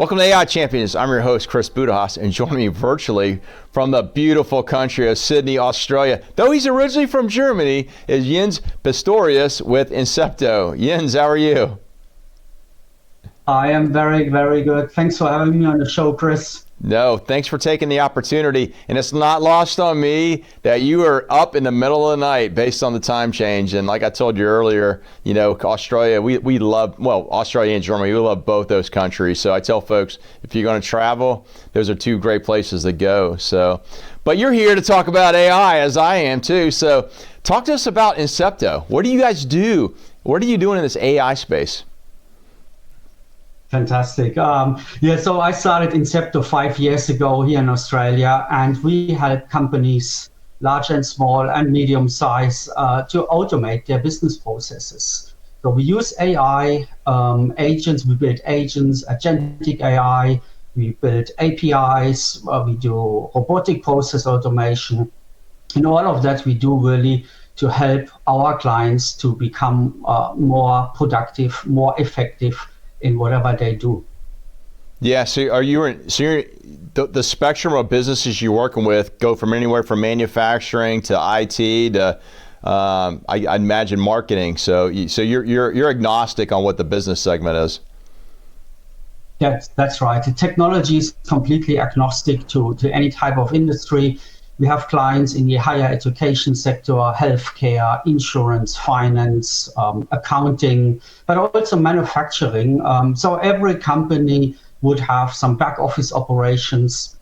Welcome to AI Champions. I'm your host, Chris Budihas, and joining me virtually from the beautiful country of Sydney, Australia, though he's originally from Germany, is Jens Pistorius with Incepto. Jens, how are you? I am very, very good. Thanks for having me on the show, Chris. No, thanks for taking the opportunity. And it's not lost on me that you are up in the middle of the night based on the time change. And like I told you earlier, you know, Australia, we love, well, Australia and Germany, we love both those countries. So I tell folks, if you're going to travel, those are two great places to go. So, but you're here to talk about AI, as I am too. So talk to us about Incepto. What do you guys do? What are you doing in this AI space? Fantastic. So I started Incepto 5 years ago here in Australia, and we help companies, large and small and medium size, to automate their business processes. So we use AI agents, we build agents, agentic AI, we build APIs, we do robotic process automation, and all of that we do really to help our clients to become more productive, more effective in whatever they do. Yeah, so you're the spectrum of businesses you're working with go from anywhere from manufacturing to IT to I imagine marketing. So you're agnostic on what the business segment is. That's right. The technology is completely agnostic to any type of industry. We have clients in the higher education sector, healthcare, insurance, finance, accounting, but also manufacturing. So every company would have some back office operations,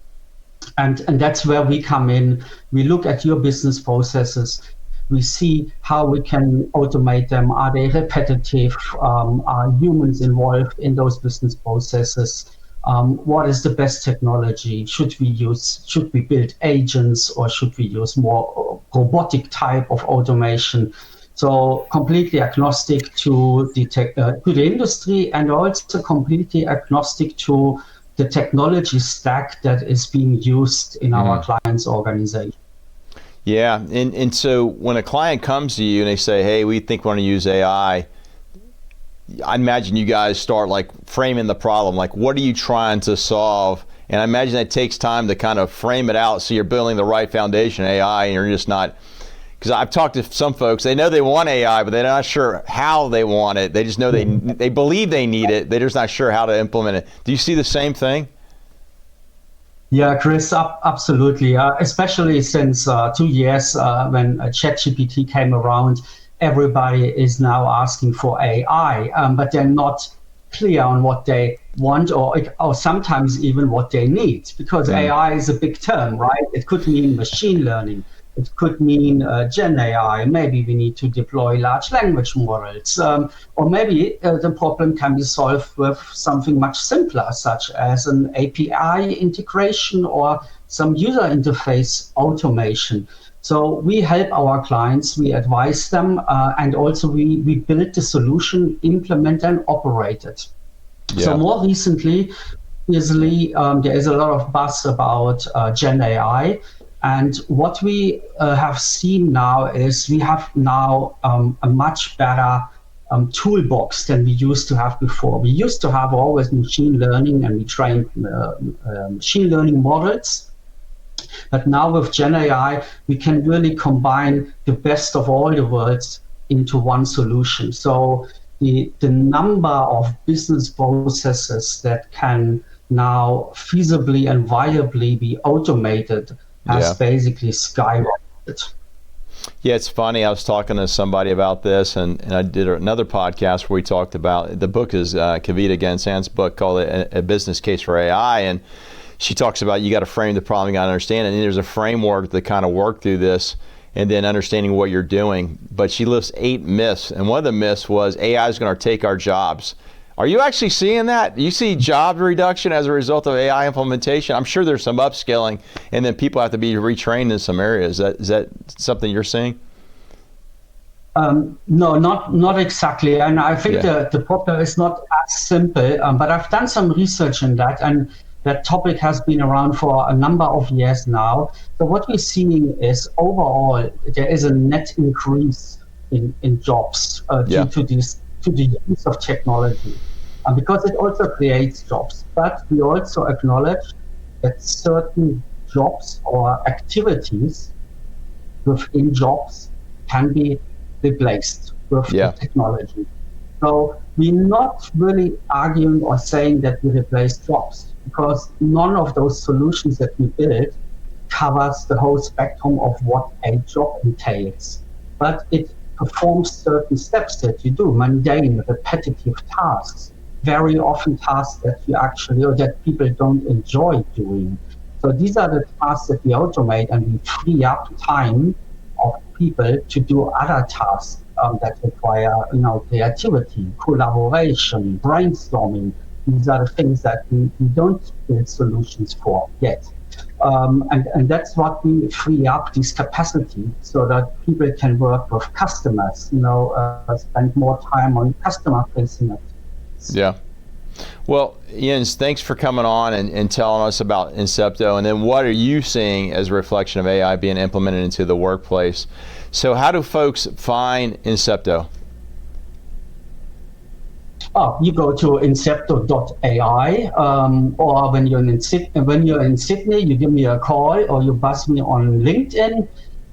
and that's where we come in. We look at your business processes. We see how we can automate them. Are they repetitive? Are humans involved in those business processes? What is the best technology? Should we build agents, or should we use more robotic type of automation? So completely agnostic to the industry, and also completely agnostic to the technology stack that is being used in our client's organization. Yeah, and so when a client comes to you and they say, hey, we think we want to use AI, I imagine you guys start like framing the problem, like what are you trying to solve? And I imagine that takes time to kind of frame it out so you're building the right foundation AI, and you're just not, because I've talked to some folks, they know they want AI, but they're not sure how they want it. They just know they believe they need it. They're just not sure how to implement it. Do you see the same thing? Yeah, Chris, absolutely. Especially since 2 years when ChatGPT came around, everybody is now asking for AI, but they're not clear on what they want, or sometimes even what they need, because AI is a big term, right? It could mean machine learning. It could mean Gen AI. Maybe we need to deploy large language models. Or maybe the problem can be solved with something much simpler, such as an API integration or some user interface automation. So we help our clients, we advise them, and also we build the solution, implement and operate it. Yeah. So more recently, easily, there is a lot of buzz about Gen AI. And what we have seen now is we have now a much better toolbox than we used to have before. We used to have always machine learning, and we trained machine learning models. But now with Gen AI, we can really combine the best of all the worlds into one solution. So the number of business processes that can now feasibly and viably be automated has basically skyrocketed. Yeah, it's funny. I was talking to somebody about this, and I did another podcast where we talked about, the book is Kavita Gansand's book called A Business Case for AI, and she talks about you got to frame the problem, you got to understand it, and there's a framework to kind of work through this, and then understanding what you're doing. But she lists 8 myths, and one of the myths was AI is going to take our jobs. Are you actually seeing that? You see job reduction as a result of AI implementation? I'm sure there's some upskilling, and then people have to be retrained in some areas. Is that something you're seeing? No, not exactly. And I think the problem is not as simple, but I've done some research in that, and that topic has been around for a number of years now. So what we're seeing is overall there is a net increase in jobs due to the use of technology. because it also creates jobs. But we also acknowledge that certain jobs or activities within jobs can be replaced with technology. So we're not really arguing or saying that we replace jobs, because none of those solutions that we build covers the whole spectrum of what a job entails. But it performs certain steps that you do, mundane, repetitive tasks, very often tasks that you actually, or that people don't enjoy doing. So these are the tasks that we automate, and we free up time of people to do other tasks that require, creativity, collaboration, brainstorming. These are the things that we don't build solutions for yet. And that's what we free up this capacity so that people can work with customers, spend more time on customer-facing activities. Yeah. Well, Jens, thanks for coming on and telling us about Incepto, and then what are you seeing as a reflection of AI being implemented into the workplace? So how do folks find Incepto? Oh, you go to incepto.ai, or when you're in Sydney, you give me a call or you buzz me on LinkedIn,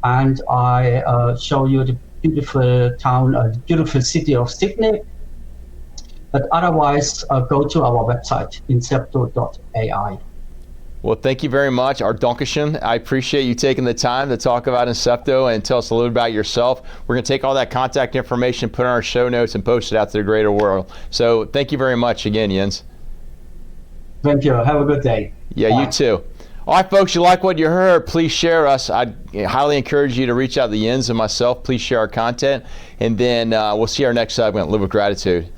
and I show you the beautiful town, the beautiful city of Sydney. But otherwise, go to our website, incepto.ai. Well, thank you very much, our Dankeschön. I appreciate you taking the time to talk about Incepto and tell us a little about yourself. We're going to take all that contact information, put it in our show notes, and post it out to the greater world. So thank you very much again, Jens. Thank you. Have a good day. Yeah, bye. You too. All right, folks, you like what you heard, please share us. I highly encourage you to reach out to Jens and myself. Please share our content. And then we'll see our next segment, Live with Gratitude.